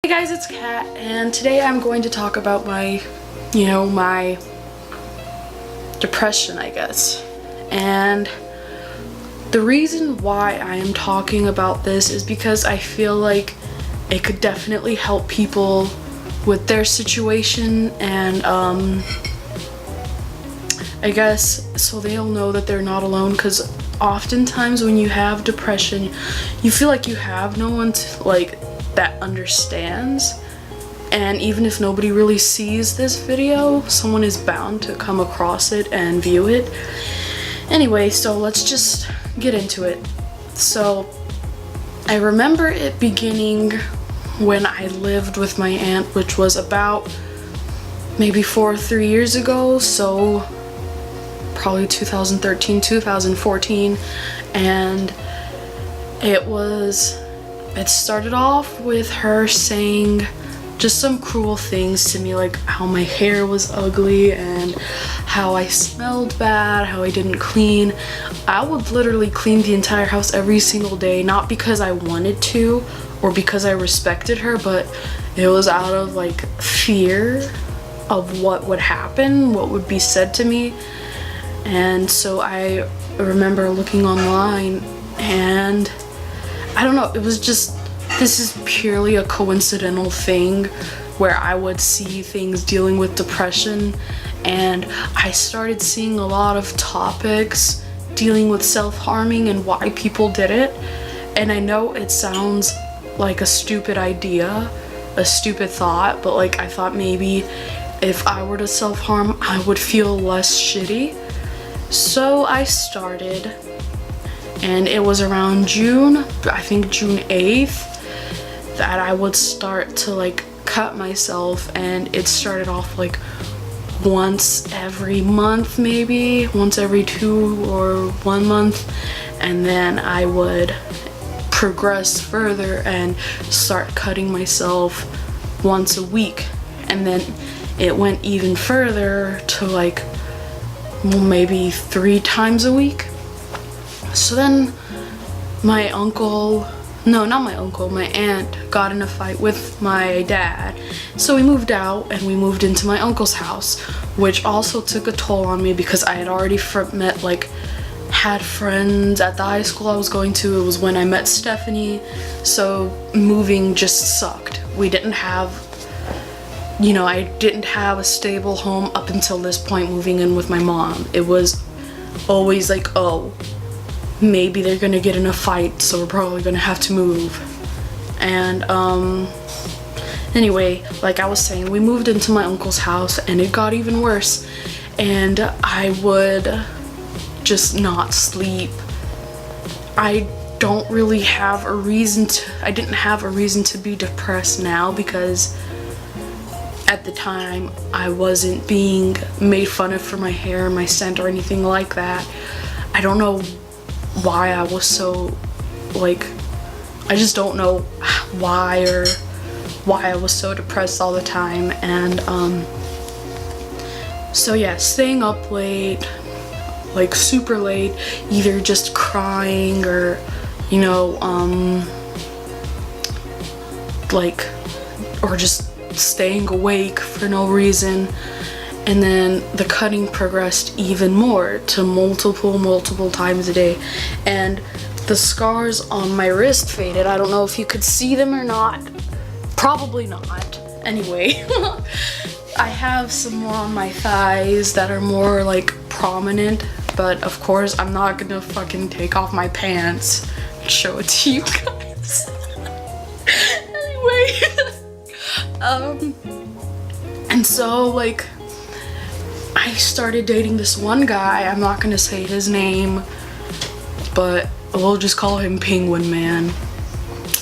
Hey guys, it's Kat, and today I'm going to talk about my depression, I guess. And the reason why I am talking about this is because I feel like it could definitely help people with their situation, and I guess so they'll know that they're not alone, because oftentimes when you have depression, you feel like you have no one to, that understands, and even if nobody really sees this video, someone is bound to come across it and view it. Anyway, so let's just get into it. So I remember it beginning when I lived with my aunt, which was about maybe 3 years ago, so probably 2013, 2014, and it started off with her saying just some cruel things to me, like how my hair was ugly and how I smelled bad, how I didn't clean. I would literally clean the entire house every single day, not because I wanted to or because I respected her, but it was out of fear of what would happen, what would be said to me. And so I remember looking online, and I don't know, it was just, this is purely a coincidental thing where I would see things dealing with depression, and I started seeing a lot of topics dealing with self-harming and why people did it. And I know it sounds like a stupid idea, a stupid thought, but I thought maybe if I were to self-harm, I would feel less shitty. So I started, and it was around June, I think June 8th, that I would start to cut myself, and it started off once every month, maybe once every 2 or 1 month, and then I would progress further and start cutting myself once a week, and then it went even further to maybe 3 times a week. So then my aunt got in a fight with my dad, so we moved out and we moved into my uncle's house, which also took a toll on me because I had already had friends at the high school I was going to. It was when I met Stephanie, so moving just sucked. We didn't have, I didn't have a stable home up until this point, moving in with my mom. It was always oh, maybe they're gonna get in a fight, so we're probably gonna have to move. And anyway, like I was saying, we moved into my uncle's house, and it got even worse, and I would just not sleep. I didn't have a reason to be depressed now, because at the time I wasn't being made fun of for my hair, my scent, or anything like that. I don't know why I was so I just don't know why I was so depressed all the time. And so yeah, staying up late, super late, either just crying or or just staying awake for no reason. And then the cutting progressed even more to multiple times a day, and the scars on my wrist faded. I don't know if you could see them or not. Probably not. Anyway, I have some more on my thighs that are more prominent, but of course I'm not gonna fucking take off my pants and show it to you guys. Anyway, and so I started dating this one guy. I'm not gonna say his name, but we'll just call him Penguin Man.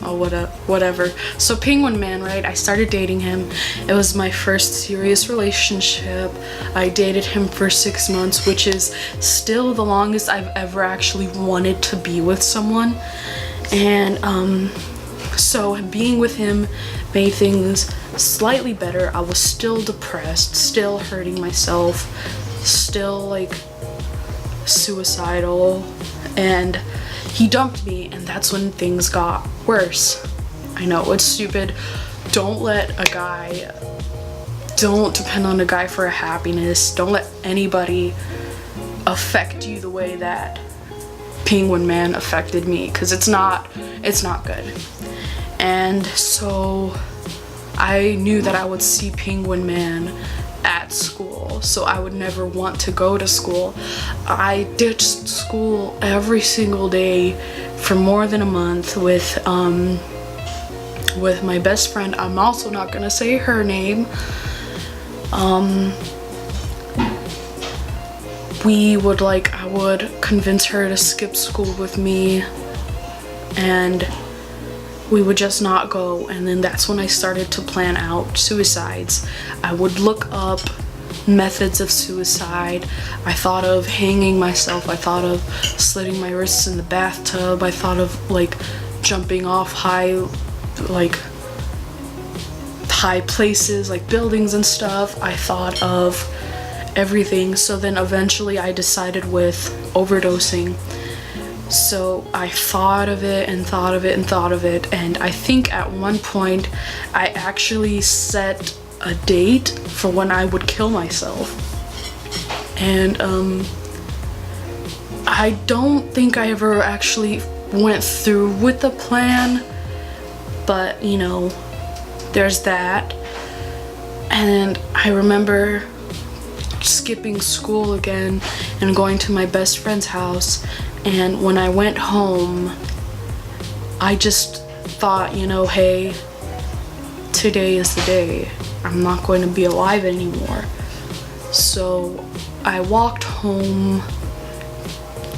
Oh, whatever. So Penguin Man, right? I started dating him. It was my first serious relationship. I dated him for 6 months, which is still the longest I've ever actually wanted to be with someone. And so being with him made things slightly better. I was still depressed, still hurting myself, still suicidal, and he dumped me, and that's when things got worse. I know it's stupid, don't depend on a guy for a happiness. Don't let anybody affect you the way that Penguin Man affected me, because it's not good. And so I knew that I would see Penguin Man at school, so I would never want to go to school. I ditched school every single day for more than a month with my best friend. I'm also not gonna say her name. I would convince her to skip school with me, and we would just not go. And then that's when I started to plan out suicides. I would look up methods of suicide. I thought of hanging myself. I thought of slitting my wrists in the bathtub. I thought of like jumping off high places like buildings and stuff. I thought of everything. So then eventually I decided with overdosing. So I thought of it and thought of it and thought of it, and I think at one point I actually set a date for when I would kill myself. And I don't think I ever actually went through with the plan, but you know, there's that. And I remember skipping school again and going to my best friend's house, and when I went home I just thought, you know, hey, today is the day. I'm not going to be alive anymore. So I walked home,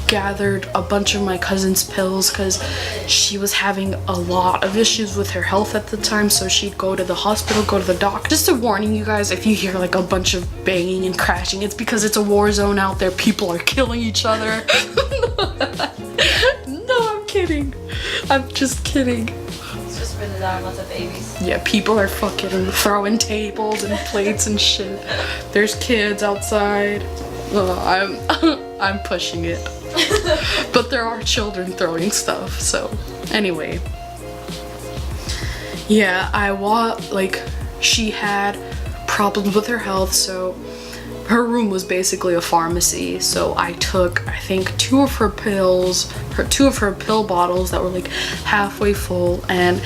gathered a bunch of my cousin's pills because she was having a lot of issues with her health at the time, so she'd go to the hospital, go to the doctor. Just a warning, you guys, if you hear like a bunch of banging and crashing, it's because it's a war zone out there. People are killing each other. No, I'm kidding. I'm just kidding. It's just for the lots of babies. Yeah, people are fucking throwing tables and plates and shit. There's kids outside. I'm pushing it. But there are children throwing stuff, so anyway. Yeah, she had problems with her health, so her room was basically a pharmacy. So I took, I think, two of her pill bottles that were like halfway full, and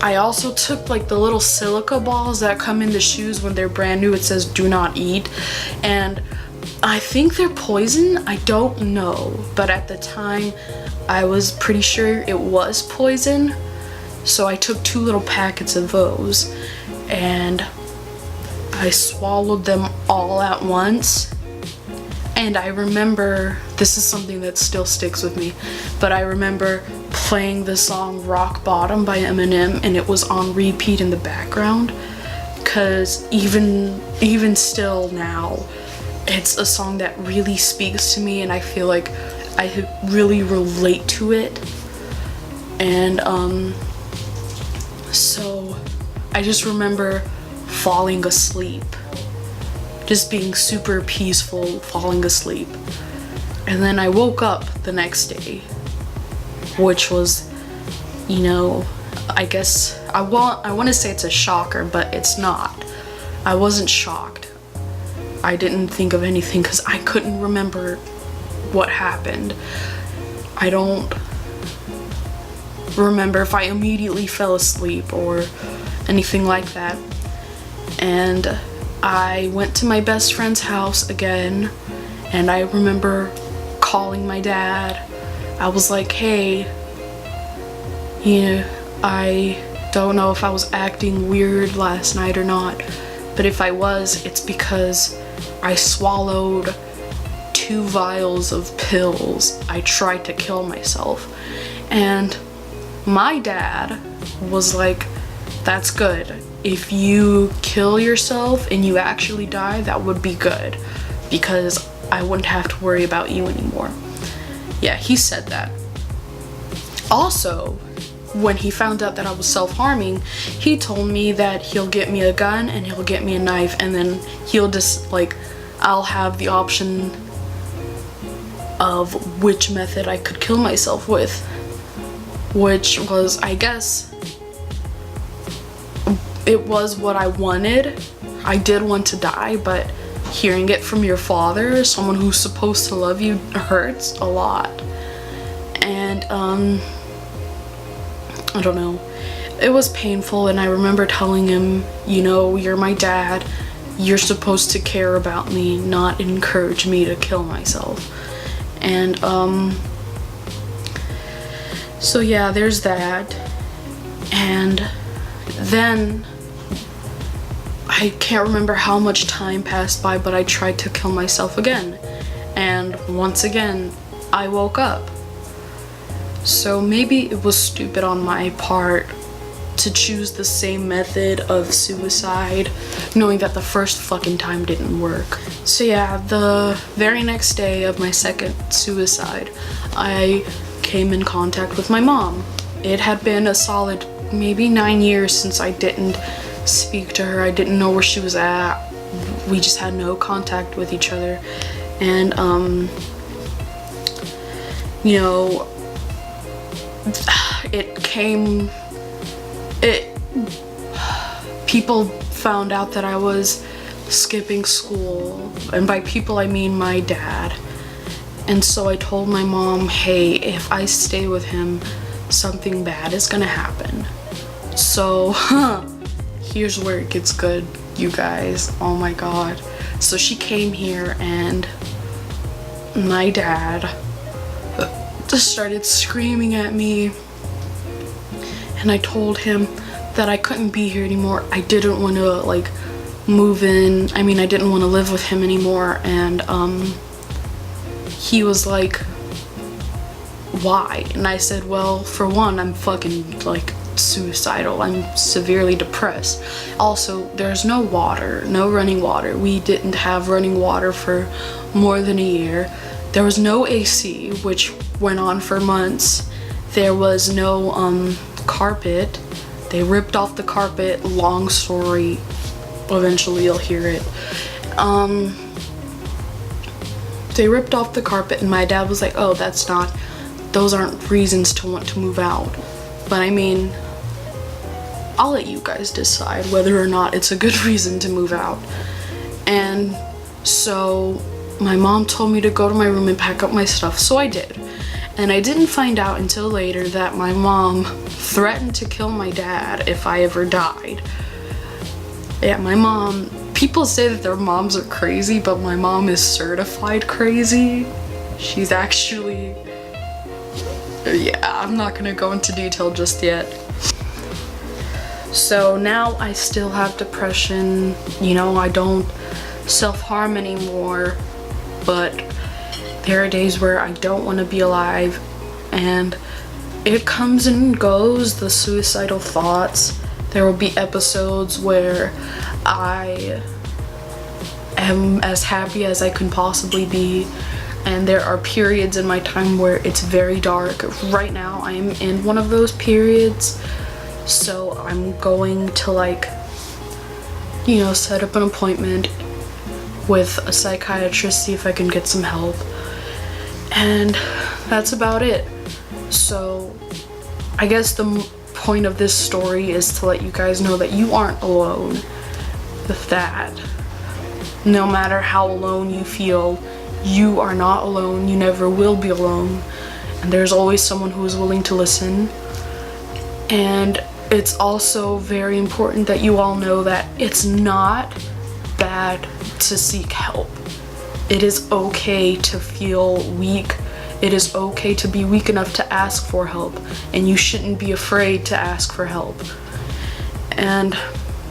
I also took like the little silica balls that come in the shoes when they're brand new. It says do not eat, and I think they're poison. I don't know, but at the time I was pretty sure it was poison. So I took 2 little packets of those and I swallowed them all at once. And I remember, this is something that still sticks with me, but I remember playing the song Rock Bottom by Eminem, and it was on repeat in the background, because even still now, it's a song that really speaks to me, and I feel like I really relate to it. And so I just remember falling asleep, just being super peaceful, falling asleep. And then I woke up the next day, which was, you know, I guess I want to say it's a shocker, but it's not. I wasn't shocked. I didn't think of anything because I couldn't remember what happened. I don't remember if I immediately fell asleep or anything like that. And I went to my best friend's house again, and I remember calling my dad. I was like, hey, I don't know if I was acting weird last night or not, but if I was, it's because I swallowed 2 vials of pills. I tried to kill myself. And my dad was like, that's good. If you kill yourself and you actually die, that would be good, because I wouldn't have to worry about you anymore. Yeah, he said that. Also, when he found out that I was self-harming, he told me that he'll get me a gun and he'll get me a knife, and then he'll just, like, I'll have the option of which method I could kill myself with, which was, I guess, it was what I wanted. I did want to die, but hearing it from your father, someone who's supposed to love you, hurts a lot. And I don't know, it was painful. And I remember telling him, you know, you're my dad, you're supposed to care about me, not encourage me to kill myself. And so yeah, there's that. And then I can't remember how much time passed by, but I tried to kill myself again. And once again, I woke up. So maybe it was stupid on my part to choose the same method of suicide, knowing that the first fucking time didn't work. So yeah, the very next day of my second suicide, I came in contact with my mom. It had been a solid maybe 9 years since I didn't speak to her. I didn't know where she was at. We just had no contact with each other. And you know, people found out that I was skipping school, and by people I mean my dad. And so I told my mom, hey, if I stay with him, something bad is gonna happen. So here's where it gets good, you guys. Oh my god. So she came here, and my dad just started screaming at me, and I told him that I couldn't be here anymore. I didn't want to like move in. I mean, I didn't want to live with him anymore. And he was like, why? And I said, well, for one, I'm fucking like suicidal. I'm severely depressed. Also, there's no water, no running water. We didn't have running water for more than a year. There was no AC, which went on for months. There was no carpet. They ripped off the carpet. Long story. Eventually you'll hear it. They ripped off the carpet, and my dad was like, oh, those aren't reasons to want to move out. But I mean, I'll let you guys decide whether or not it's a good reason to move out. And so my mom told me to go to my room and pack up my stuff, so I did. And I didn't find out until later that my mom threatened to kill my dad if I ever died. Yeah, my mom, people say that their moms are crazy, but my mom is certified crazy. She's actually, yeah, I'm not gonna go into detail just yet. So now I still have depression. You know, I don't self-harm anymore, but there are days where I don't want to be alive, and it comes and goes, the suicidal thoughts. There will be episodes where I am as happy as I can possibly be, and there are periods in my time where it's very dark. Right now I'm in one of those periods, so I'm going to, like, you know, set up an appointment with a psychiatrist, see if I can get some help. And that's about it. So I guess the point of this story is to let you guys know that you aren't alone with that. No matter how alone you feel, you are not alone. You never will be alone. And there's always someone who is willing to listen. And it's also very important that you all know that it's not bad to seek help. It is okay to feel weak. It is okay to be weak enough to ask for help, and you shouldn't be afraid to ask for help. And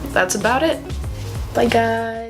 that's about it. Bye, guys.